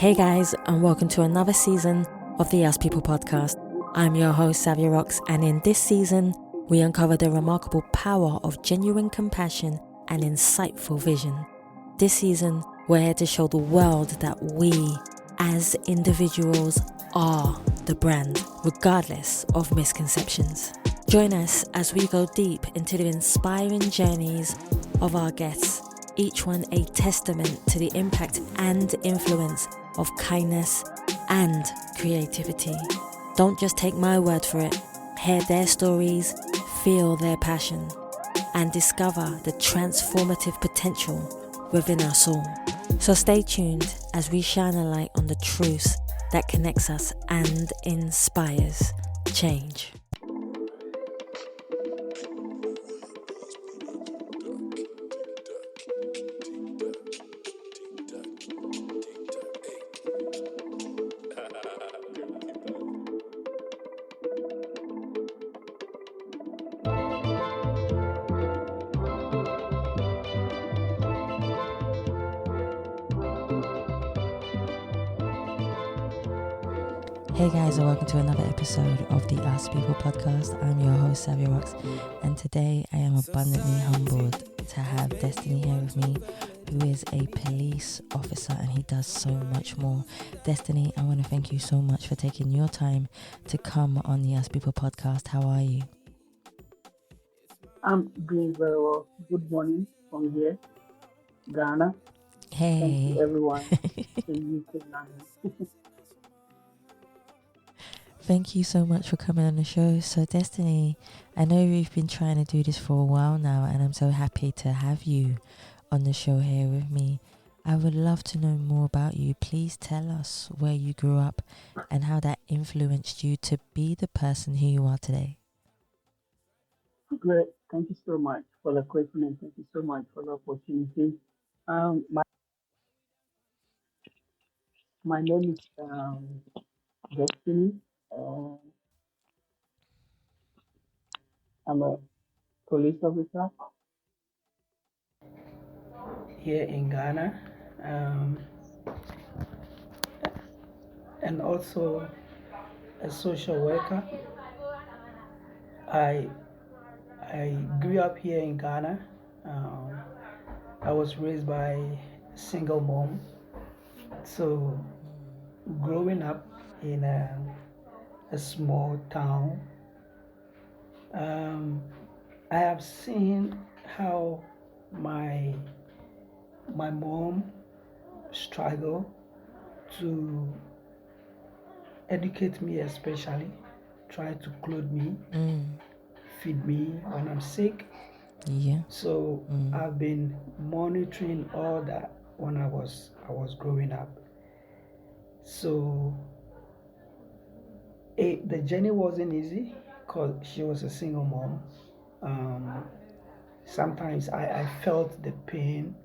Hey guys, and welcome to another season of the Us People podcast. I'm your host, Savia Rocks, and in this season, we uncover the remarkable power of genuine compassion and insightful vision. This season, we're here to show the world that we, as individuals, are the brand, regardless of misconceptions. Join us as we go deep into the inspiring journeys of our guests, each one a testament to the impact and influence of kindness and creativity. Don't just take my word for it. Hear their stories, feel their passion, and discover the transformative potential within us all. So stay tuned as we shine a light on the truths that connects us and inspires change. Hey guys, and welcome to another episode of the Us People podcast. I'm your host, Savia Rocks, and today I am abundantly humbled to have Destiny here with me, who is a police officer, and he does so much more. Destiny, I want to thank you so much for taking your time to come on the Us People podcast. How are you? I'm doing very well. Good morning from here, Ghana. Hey. Thank you, everyone in UK land. Thank you so much for coming on the show. So Destiny, I know we've been trying to do this for a while now, and I'm so happy to have you on the show here with me. I would love to know more about you. Please tell us where you grew up and how that influenced you to be the person who you are today. Great. Thank you so much for the question and thank you so much for the opportunity. My name is Destiny. Uh, I'm a police officer here in Ghana, and also a social worker. I grew up here in Ghana. I was raised by a single mom. So growing up in a small town, I have seen how my mom struggled to educate me, especially try to clothe me, feed me when I'm sick. Yeah. So I've been monitoring all that when I was growing up. So the journey wasn't easy because she was a single mom. Sometimes I felt the pain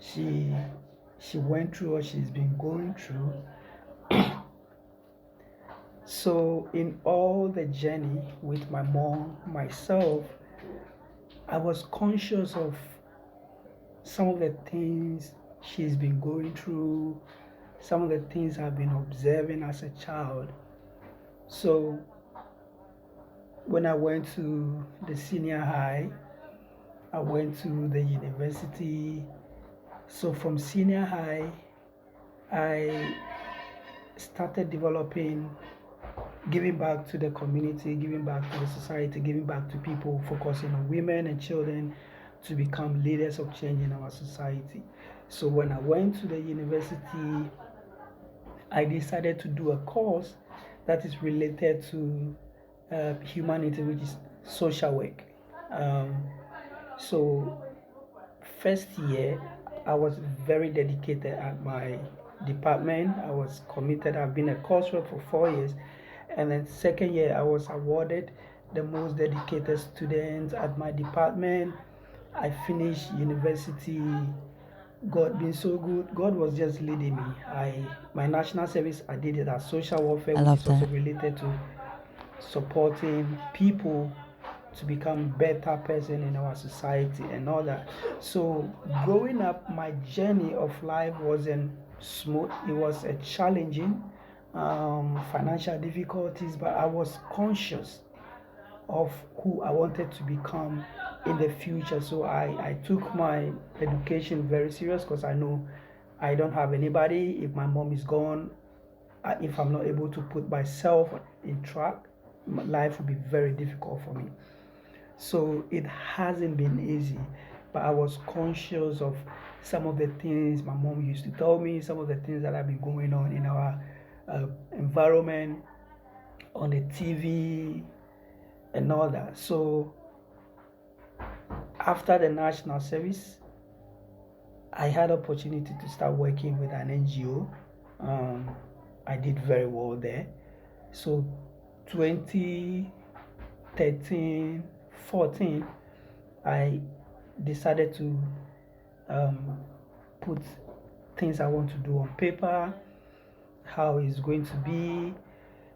she went through or she's been going through. So in all the journey with my mom, myself, I was conscious of some of the things she's been going through, some of the things I've been observing as a child. So when I went to the senior high, I went to the university. So from senior high, I started developing, giving back to the community, giving back to the society, giving back to people, focusing on women and children to become leaders of change in our society. So when I went to the university, I decided to do a course that is related to humanity, which is social work. So first year, I was very dedicated at my department. I was committed. I've been a course rep for 4 years. And then second year, I was awarded the most dedicated student at my department. I finished university. God being so good. God was just leading me. My national service, I did it as social welfare, which is also related to supporting people to become better person in our society and all that. So growing up, my journey of life wasn't smooth. It was a challenging financial difficulties, but I was conscious of who I wanted to become in the future. So I took my education very serious because I know I don't have anybody. If my mom is gone, if I'm not able to put myself in track, life will be very difficult for me. So it hasn't been easy, but I was conscious of some of the things my mom used to tell me, some of the things that have been going on in our environment, on the TV, and all that. So after the national service, I had opportunity to start working with an NGO. I did very well there. So 2013, 14, I decided to put things I want to do on paper, how it's going to be,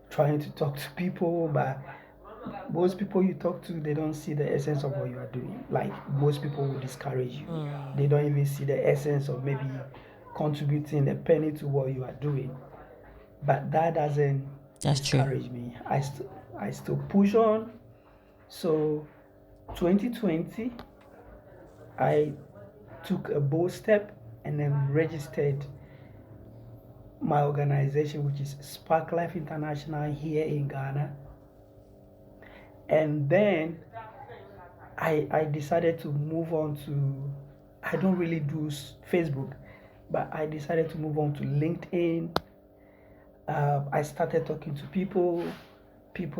trying to talk to people, but most people you talk to, they don't see the essence of what you are doing. Like most people will discourage you. They don't even see the essence of maybe contributing a penny to what you are doing. But that doesn't discourage me. I still push on. So 2020, I took a bold step and then registered my organization, which is Spark Life International here in Ghana. And then I decided to move on to, I don't really do Facebook, but I decided to move on to LinkedIn. I started talking to people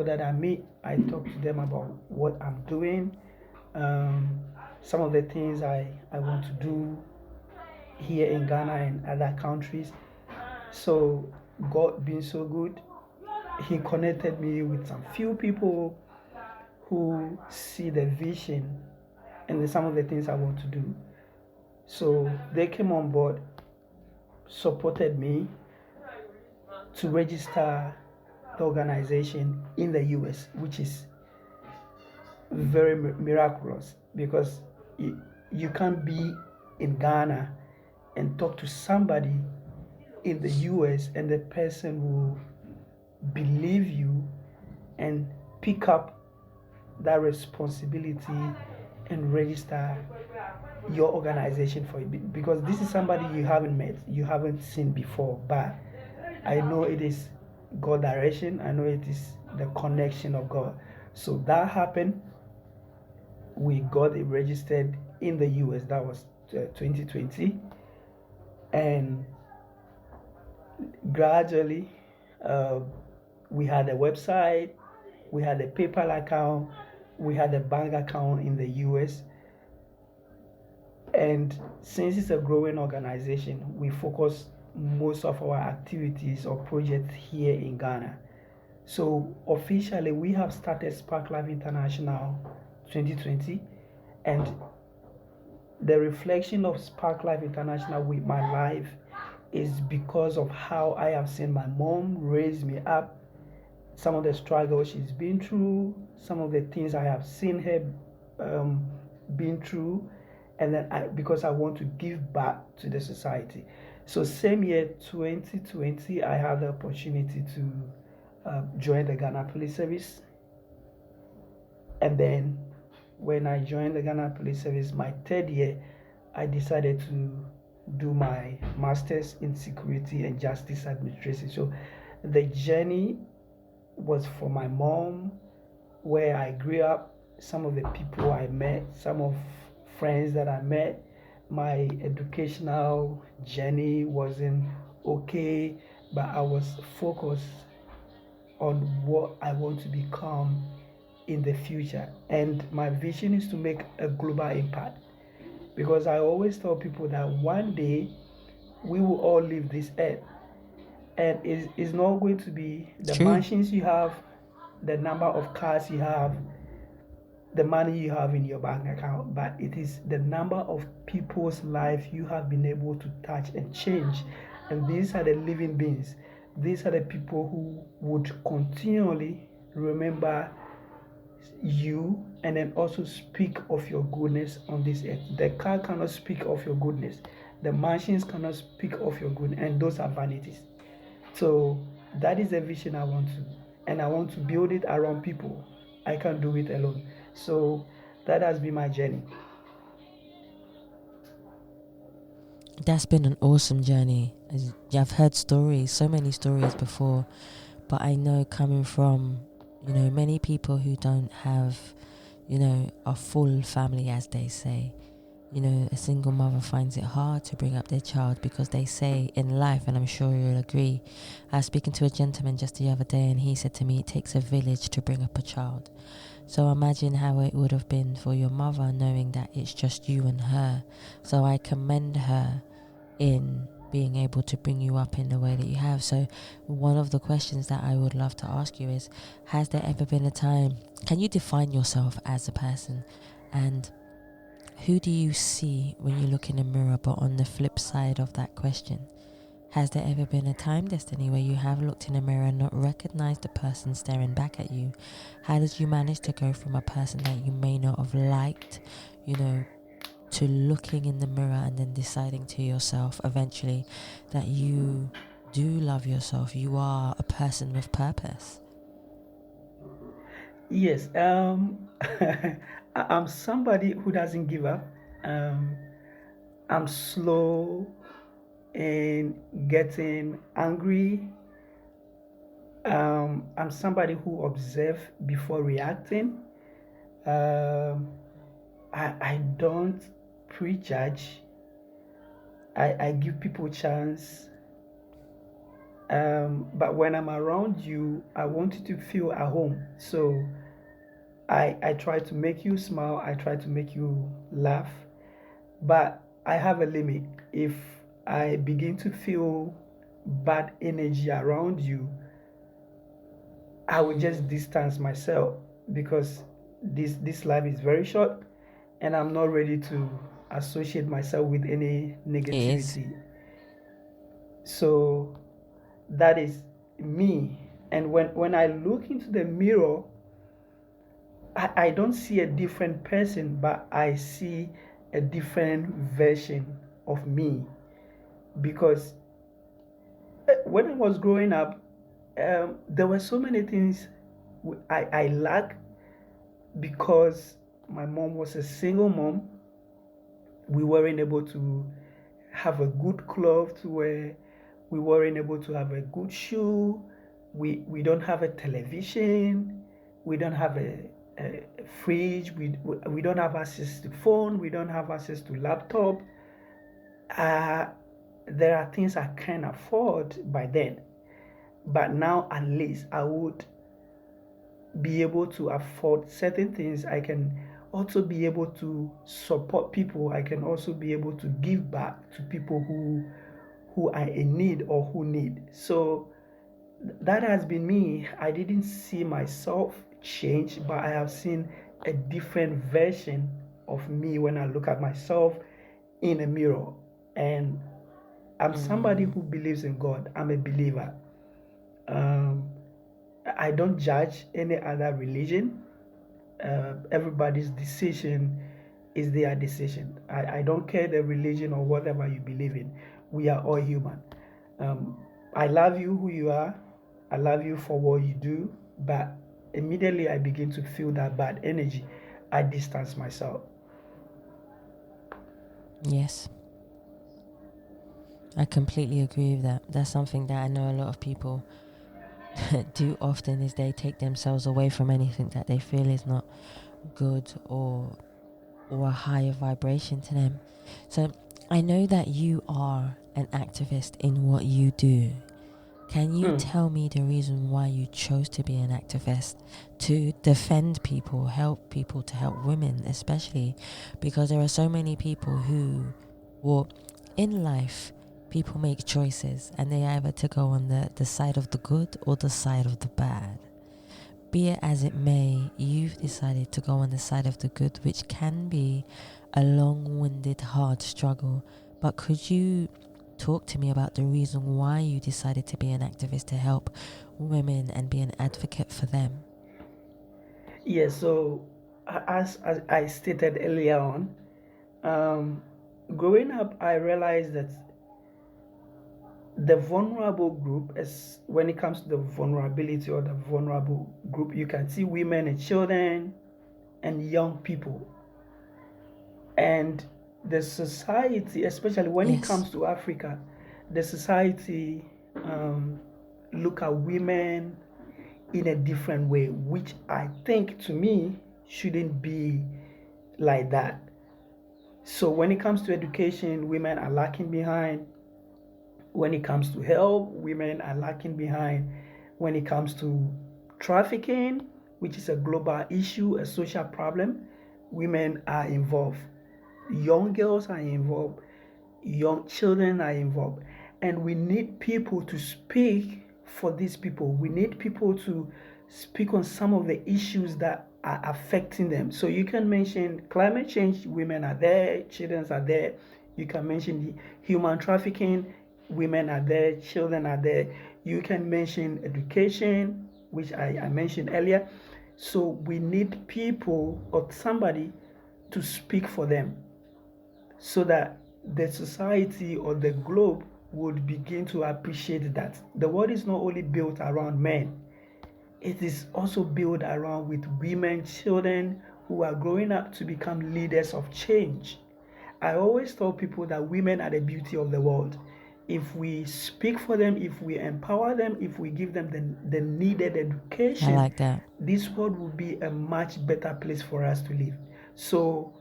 that I meet. I talk to them about what I'm doing, some of the things I want to do here in Ghana and other countries. So God being so good, He connected me with some few people who see the vision and some of the things I want to do. So they came on board, supported me to register the organization in the US, which is very miraculous because you can't be in Ghana and talk to somebody in the US and the person will believe you and pick up that responsibility and register your organization for you, because this is somebody you haven't met, you haven't seen before, but I know it is God direction. I know it is the connection of God. So that happened. We got it registered in the US. That was 2020, and gradually we had a website, we had a PayPal account, we had a bank account in the US. And since it's a growing organization, we focus most of our activities or projects here in Ghana. So officially, we have started Spark Life International 2020, and the reflection of Spark Life International with my life is because of how I have seen my mom raise me up, some of the struggles she's been through, some of the things I have seen her been through, and then because I want to give back to the society. So same year, 2020, I had the opportunity to join the Ghana Police Service. And then when I joined the Ghana Police Service, my third year, I decided to do my master's in security and justice administration. So the journey was for my mom, where I grew up, some of the people I met, some of friends that I met. My educational journey wasn't okay, but I was focused on what I want to become in the future. And my vision is to make a global impact, because I always tell people that one day we will all leave this earth, and it's not going to be the mansions you have, the number of cars you have, the money you have in your bank account, but it is the number of people's life you have been able to touch and change. And these are the living beings. These are the people who would continually remember you and then also speak of your goodness on this earth. The car cannot speak of your goodness. The mansions cannot speak of your good, and those are vanities. So that is the vision I want to, and I want to build it around people. I can't do it alone. So that has been my journey. That's been an awesome journey. I've heard stories, so many stories before, but I know coming from, many people who don't have, a full family, as they say. A single mother finds it hard to bring up their child because they say in life, and I'm sure you'll agree, I was speaking to a gentleman just the other day and he said to me, it takes a village to bring up a child. So imagine how it would have been for your mother knowing that it's just you and her. So I commend her in being able to bring you up in the way that you have. So one of the questions that I would love to ask you is, has there ever been a time, can you define yourself as a person, and who do you see when you look in a mirror? But on the flip side of that question, has there ever been a time, Destiny, where you have looked in a mirror and not recognized the person staring back at you? How did you manage to go from a person that you may not have liked, to looking in the mirror and then deciding to yourself eventually that you do love yourself? You are a person with purpose. Yes, I'm somebody who doesn't give up. I'm slow in getting angry. I'm somebody who observes before reacting. Um, I don't prejudge. I give people a chance. But when I'm around you, I want you to feel at home. So I try to make you smile. I try to make you laugh. But I have a limit. If I begin to feel bad energy around you, I will just distance myself, because this life is very short and I'm not ready to associate myself with any negativity. So that is me. And when I look into the mirror, I don't see a different person, but I see a different version of me. Because when I was growing up, there were so many things I lacked, because my mom was a single mom. We weren't able to have a good clothes to wear. We weren't able to have a good shoe. We don't have a television. We don't have a fridge. We don't have access to phone. We don't have access to laptop. Uh, there are things I can't afford by then. But now at least I would be able to afford certain things. I can also be able to support people. I can also be able to give back to people who are in need or who need. So that has been me. I didn't see myself change, but I have seen a different version of me when I look at myself in a mirror. And I'm somebody who believes in God. I'm a believer. Um, I don't judge any other religion. Everybody's decision is their decision. I don't care the religion or whatever you believe in. We are all human. I love you who you are. I love you for what you do. But immediately I begin to feel that bad energy, I distance myself. Yes, I completely agree with that. That's something that I know a lot of people do often, is they take themselves away from anything that they feel is not good or a higher vibration to them. So I know that you are an activist in what you do. Can you tell me the reason why you chose to be an activist, to defend people, help people, to help women especially? Because there are so many people who, well, in life, people make choices and they either to go on the side of the good or the side of the bad. Be it as it may, you've decided to go on the side of the good, which can be a long-winded, hard struggle. But could you talk to me about the reason why you decided to be an activist to help women and be an advocate for them? Yes, so as I stated earlier on, um, growing up, I realized that the vulnerable group is, when it comes to the vulnerability or the vulnerable group, you can see women and children and young people. And the society, especially when it Yes. comes to Africa, the society look at women in a different way, which I think to me shouldn't be like that. So when it comes to education, women are lacking behind. When it comes to health, women are lacking behind. When it comes to trafficking, which is a global issue, a social problem, women are involved. Young girls are involved. Young children are involved. And we need people to speak for these people. We need people to speak on some of the issues that are affecting them. So you can mention climate change, women are there, children are there. You can mention the human trafficking, women are there, children are there. You can mention education, which I mentioned earlier. So we need people or somebody to speak for them so that the society or the globe would begin to appreciate that the world is not only built around men, it is also built around with women, children who are growing up to become leaders of change. I always tell people that women are the beauty of the world. If we speak for them, if we empower them, if we give them the needed I education, like that. this world will be a much better place for us to live. So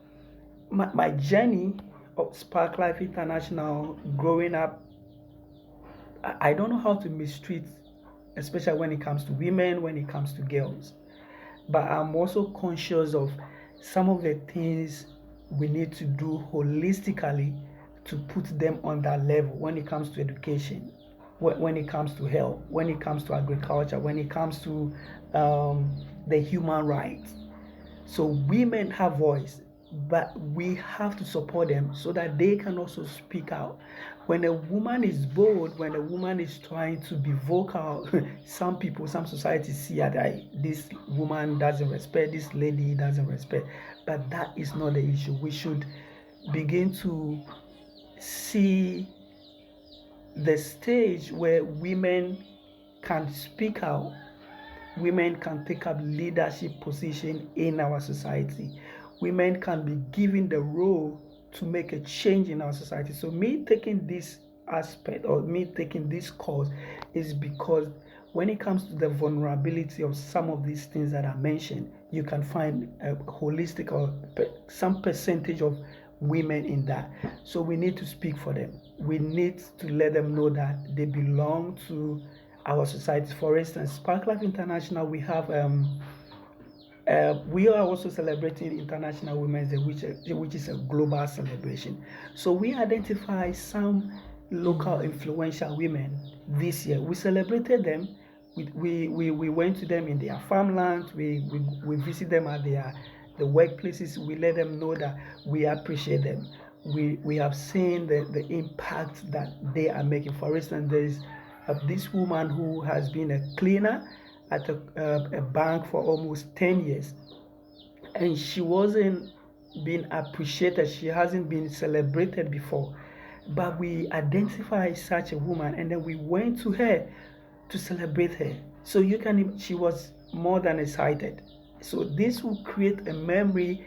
my journey of Spark Life International growing up, I don't know how to mistreat, especially when it comes to women, when it comes to girls. But I'm also conscious of some of the things we need to do holistically to put them on that level when it comes to education, when it comes to health, when it comes to agriculture, when it comes to the human rights. So women have voice, but we have to support them so that they can also speak out. When a woman is bold, when a woman is trying to be vocal, some people, some societies see that this woman doesn't respect, this lady doesn't respect. But that is not the issue. We should begin to see the stage where women can speak out, women can take up leadership position in our society. Women can be given the role to make a change in our society. So me taking this aspect or me taking this course is because when it comes to the vulnerability of some of these things that I mentioned, you can find a holistic or some percentage of women in that. So we need to speak for them. We need to let them know that they belong to our society. For instance, Spark Life International, we are also celebrating International Women's Day, which is a global celebration. So we identify some local influential women this year. We celebrated them. We went to them in their farmlands. We visit them at the workplaces. We let them know that we appreciate them. We have seen the impact that they are making. For instance, there's this woman who has been a cleaner at a bank for almost 10 years, and she wasn't being appreciated. She hasn't been celebrated before, but we identified such a woman and then we went to her to celebrate her. So she was more than excited. So this will create a memory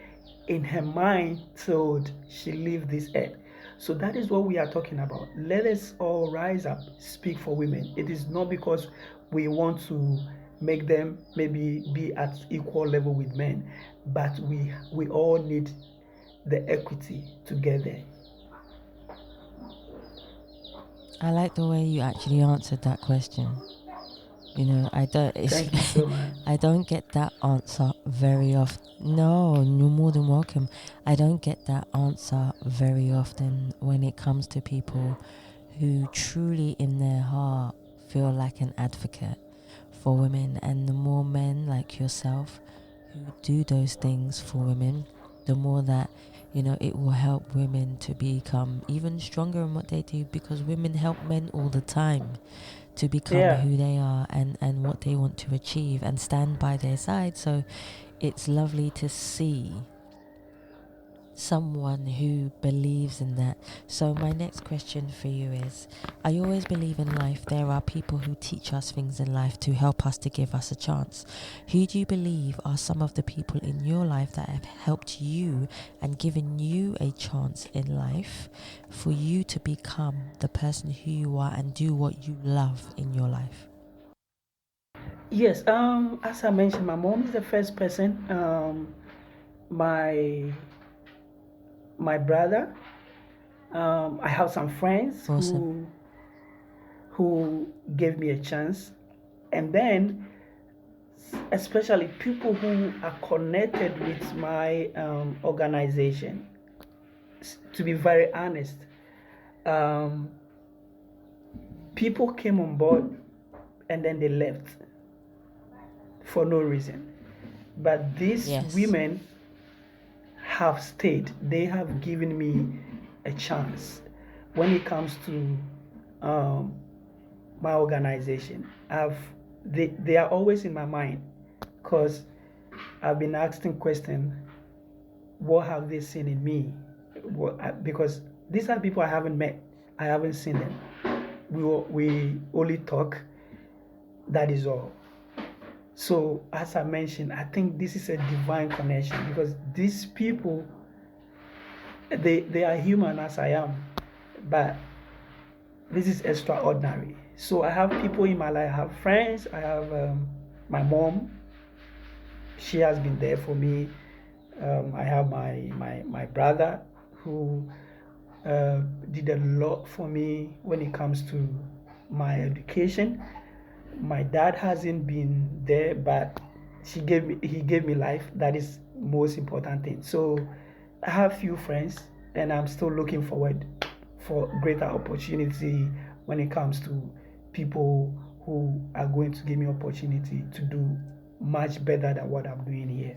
in her mind till she leaves this earth. So that is what we are talking about. Let us all rise up, speak for women. It is not because we want to make them maybe be at equal level with men, but we all need the equity together. I like the way you actually answered that question. You know, Thank you so much. I don't get that answer very often. No, you're more than welcome. I don't get that answer very often when it comes to people who truly in their heart feel like an advocate for women. And the more men like yourself who do those things for women, the more that, you know, it will help women to become even stronger in what they do, because women help men all the time to become Yeah. who they are and what they want to achieve and stand by their side. So it's lovely to see someone who believes in that. So my next question for you is, I always believe in life there are people who teach us things in life to help us, to give us a chance. Who do you believe are some of the people in your life that have helped you and given you a chance in life for you to become the person who you are and do what you love in your life? Yes, as I mentioned, my mom is the first person. My my brother. I have some friends Awesome. who gave me a chance, and then especially people who are connected with my organization. To be very honest, um, people came on board and then they left for no reason. But these Yes. women have stayed. They have given me a chance when it comes to um, my organization. They are always in my mind because I've been asking questions. What have they seen in me? Because these are people I haven't met. I haven't seen them. We only talk. That is all. So as I mentioned, I think this is a divine connection because these people, they are human as I am, but this is extraordinary. So I have people in my life. I have friends. I have my mom. She has been there for me. I have my brother who did a lot for me when it comes to my education. My dad hasn't been there, but he gave me life. That is most important thing. So I have few friends, and I'm still looking forward for greater opportunity when it comes to people who are going to give me opportunity to do much better than what I'm doing here.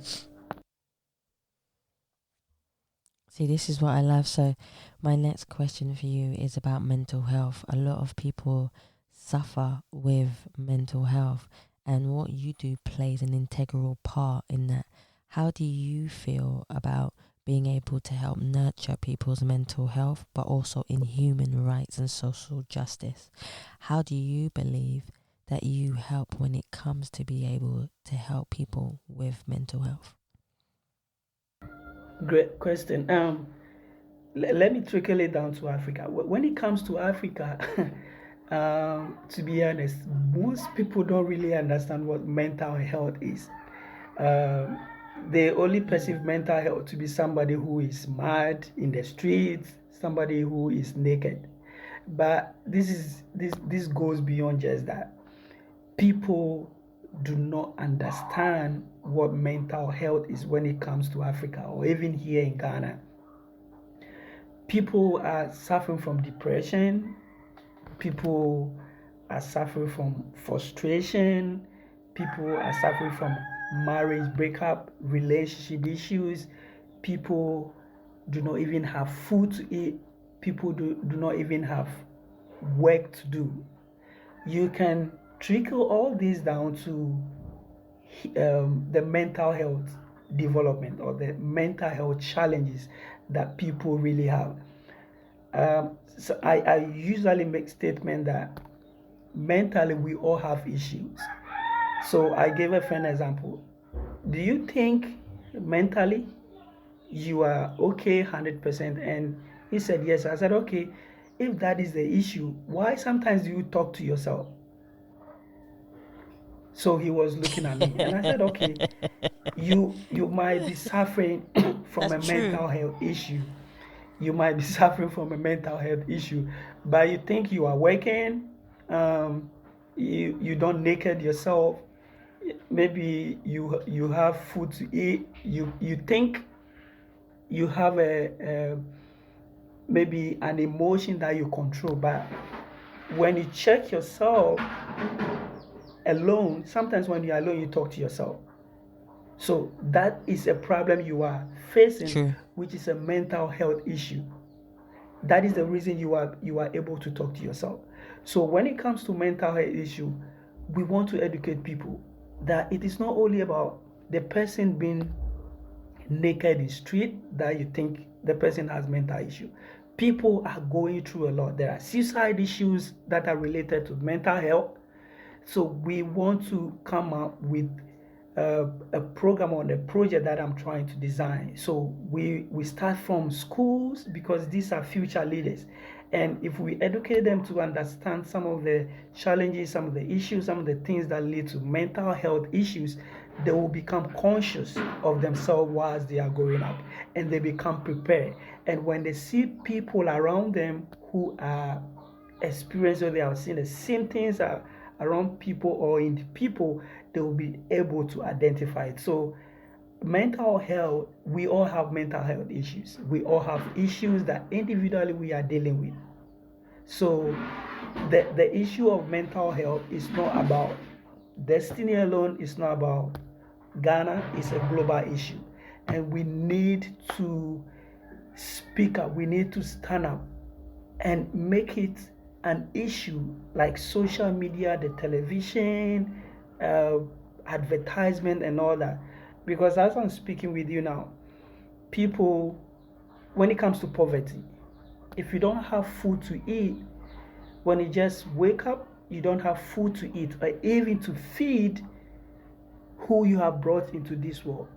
See, this is what I love. So, my next question for you is about mental health. A lot of people suffer with mental health, and what you do plays an integral part in that. How do you feel about being able to help nurture people's mental health, but also in human rights and social justice? How do you believe that you help when it comes to be able to help people with mental health? Great question. Let me trickle it down to Africa. When it comes to Africa, to be honest, most people don't really understand what mental health is. Um, they only perceive mental health to be somebody who is mad in the streets, somebody who is naked. But this goes beyond just that. People do not understand what mental health is when it comes to Africa or even here in Ghana. People are suffering from depression, people are suffering from frustration, people are suffering from marriage breakup, relationship issues, people do not even have food to eat, people do not even have work to do. You can trickle all this down to the mental health development or the mental health challenges that people really have. So I usually make statement that mentally we all have issues. So I gave a friend example. Do you think mentally you are okay 100%? And he said yes. I said okay. If that is the issue, why sometimes do you talk to yourself? So he was looking at me, and I said okay. You might be suffering from That's a true. mental health issue. You might be suffering from a mental health issue, but you think you are working, um, you don't naked yourself, maybe you have food to eat, you think you have a maybe an emotion that you control, but when you check yourself alone, sometimes when you're alone you talk to yourself. So that is a problem you are facing, True. which is a mental health issue. That is the reason you are able to talk to yourself. So when it comes to mental health issue, we want to educate people that it is not only about the person being naked in the street that you think the person has mental issue. People are going through a lot. There are suicide issues that are related to mental health. So we want to come up with a program on a project that I'm trying to design. So we start from schools because these are future leaders. And if we educate them to understand some of the challenges, some of the issues, some of the things that lead to mental health issues, they will become conscious of themselves whilst they are growing up, and they become prepared. And when they see people around them who are experiencing, or they have seen the same things around people or in the people, they will be able to identify it. So mental health, we all have mental health issues. We all have issues that individually we are dealing with. So the issue of mental health is not about Destiny alone, it's not about Ghana, it's a global issue. And we need to speak up, we need to stand up and make it an issue, like social media, the television, advertisement, and all that. Because as I'm speaking with you now, people, when it comes to poverty, if you don't have food to eat, when you just wake up, you don't have food to eat or even to feed who you have brought into this world.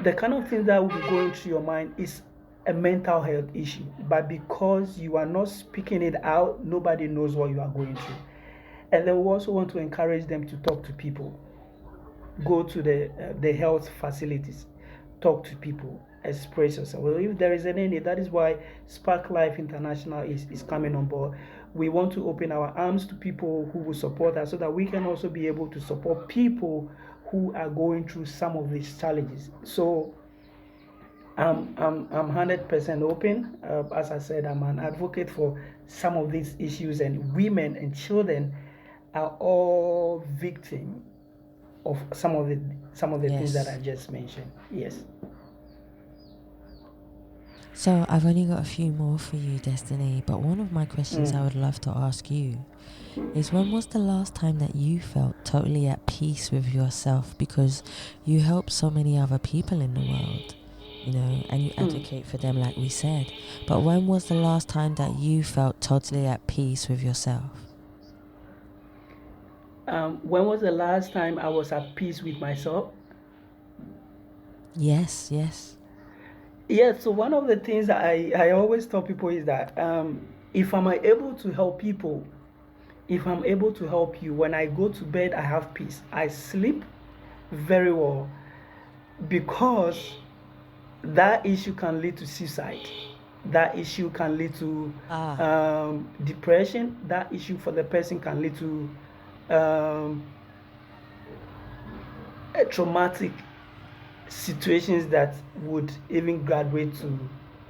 The kind of thing that will be going through your mind is a mental health issue. But because you are not speaking it out, nobody knows what you are going through. And then we also want to encourage them to talk to people. Go to the health facilities, talk to people, express yourself. Well, if there is any need, that is why Spark Life International is coming on board. We want to open our arms to people who will support us so that we can also be able to support people who are going through some of these challenges. So I'm 100% open. As I said, I'm an advocate for some of these issues, and women and children are all victims of some of the things that I just mentioned. Yes. So I've only got a few more for you, Destiny, but one of my questions I would love to ask you is, when was the last time that you felt totally at peace with yourself? Because you help so many other people in the world, you know, and you advocate for them like we said. But when was the last time that you felt totally at peace with yourself? When was the last time I was at peace with myself? Yes. Yeah, so one of the things that I always tell people is that if I'm able to help people, if I'm able to help you, when I go to bed, I have peace. I sleep very well, because that issue can lead to suicide. That issue can lead to depression. That issue for the person can lead to traumatic situations that would even graduate to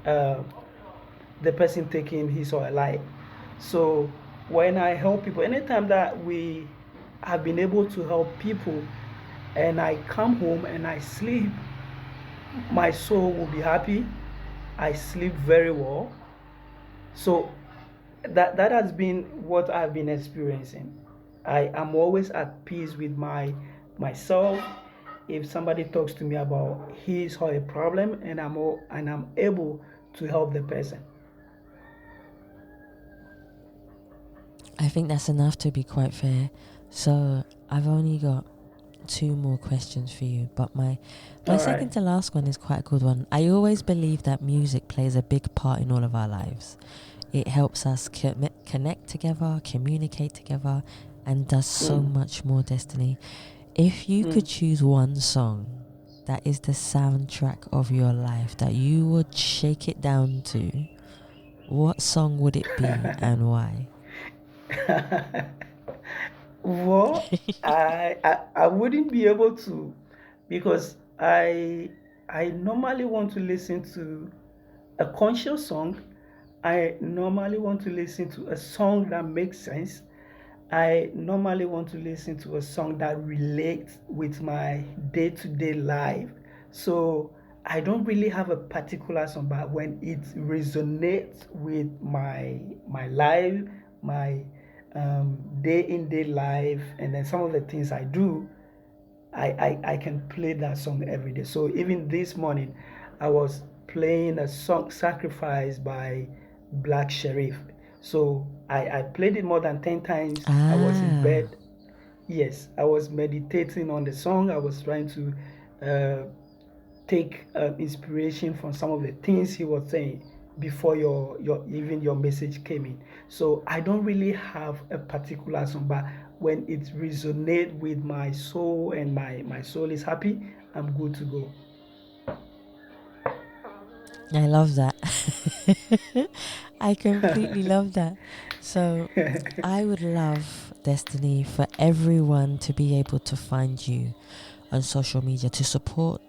the person taking his or her life. So when I help people, anytime that we have been able to help people, and I come home and I sleep, my soul will be happy. I sleep very well. So that has been what I've been experiencing. I am always at peace with myself. If somebody talks to me about his or a problem, and I'm able to help the person. I think that's enough to be quite fair. So I've only got 2 more questions for you, but my second to last one is quite a good one. I always believe that music plays a big part in all of our lives. It helps us connect together, communicate together, and does so much more, Destiny. If you could choose one song that is the soundtrack of your life that you would shake it down to, what song would it be and why? Well, I wouldn't be able to, because I normally want to listen to a conscious song. I normally want to listen to a song that makes sense. I normally want to listen to a song that relates with my day-to-day life. So I don't really have a particular song, but when it resonates with my life, my day in day life, and then some of the things I do, I can play that song every day. So even this morning, I was playing a song Sacrifice by Black Sheriff. So I played it more than 10 times. I was in Ah, bed. Yes, I was meditating on the song. I was trying to uh, take inspiration from some of the things he was saying before your even your message came in. So I don't really have a particular song, but when it resonates with my soul and my soul is happy, I'm good to go. I love that. I completely love that. So I would love, Destiny, for everyone to be able to find you on social media to support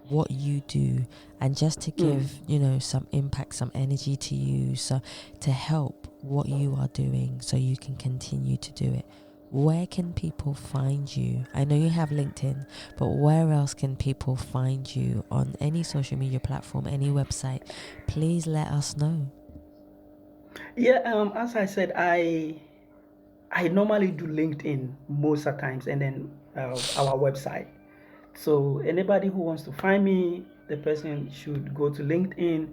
what you do and just to Mm. give, some impact, some energy to you, so to help what you are doing so you can continue to do it. Where can people find you? I know you have LinkedIn, but where else can people find you on any social media platform, any website? Please let us know. Yeah, as I said, I normally do LinkedIn most of the times, and then our website. So anybody who wants to find me, the person should go to LinkedIn,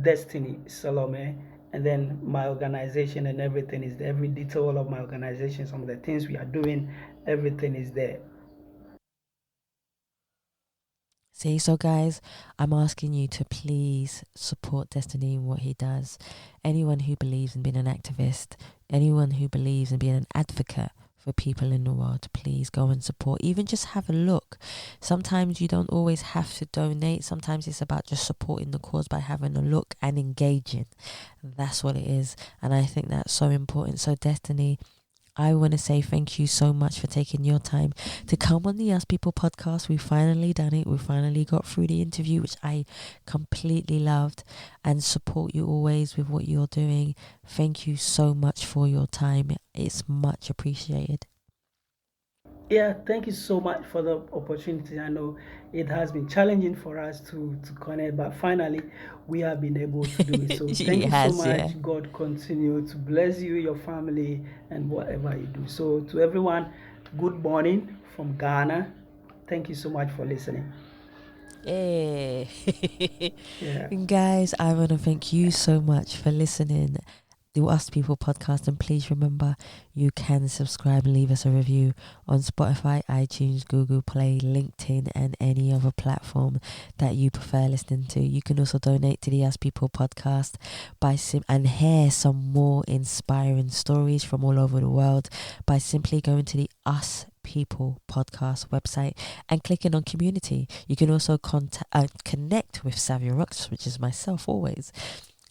Destiny Salome, and then my organization and everything is there. Every detail of my organization, some of the things we are doing, everything is there. See, so guys, I'm asking you to please support Destiny in what he does. Anyone who believes in being an activist, anyone who believes in being an advocate for people in the world, please go and support. Even just have a look. Sometimes you don't always have to donate. Sometimes it's about just supporting the cause by having a look and engaging. That's what it is. And I think that's so important. So, Destiny, I want to say thank you so much for taking your time to come on the Ask People podcast. We finally done it. We finally got through the interview, which I completely loved, and support you always with what you're doing. Thank you so much for your time. It's much appreciated. Yeah, thank you so much for the opportunity. I know it has been challenging for us to connect, but finally we have been able to do it. So thank It you so has, yeah. much. God continue to bless you, your family, and whatever you do. So to everyone, good morning from Ghana. Thank you so much for listening. Yeah. Yeah. Guys, I want to thank you so much for listening the Us People podcast, and please remember you can subscribe and leave us a review on Spotify, iTunes, Google Play, LinkedIn, and any other platform that you prefer listening to. You can also donate to the Us People podcast and hear some more inspiring stories from all over the world by simply going to the Us People podcast website and clicking on community. You can also connect with Savia Rocks, which is myself always,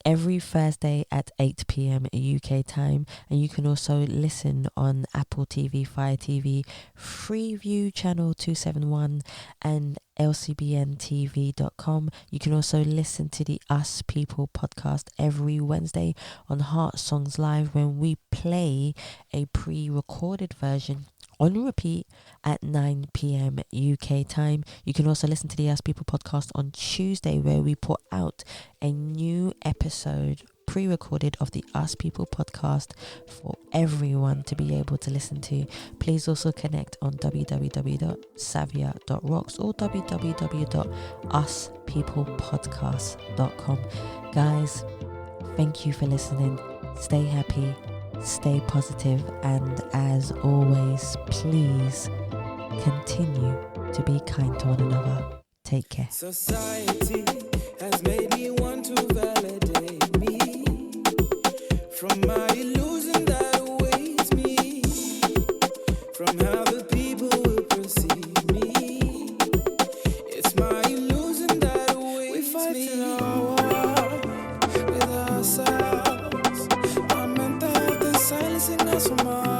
every Thursday at 8 p.m. UK time, and you can also listen on Apple TV, Fire TV, Freeview channel 271, and lcbntv.com. You can also listen to the Us People podcast every Wednesday on Heart Songs Live, when we play a pre-recorded version on repeat at 9 p.m. UK time. You can also listen to the Ask People podcast on Tuesday, where we put out a new episode pre-recorded of the Ask People podcast for everyone to be able to listen to. Please also connect on www.savia.rocks or www.uspeoplepodcast.com. Guys, thank you for listening. Stay happy, stay positive, and as always, please continue to be kind to one another. Take care. Society has made me want to validate me from my illusion that awaits me, from how the people will perceive me. It's my illusion that awaits me. We fight in our war with ourselves. Our mental health is silencing us from our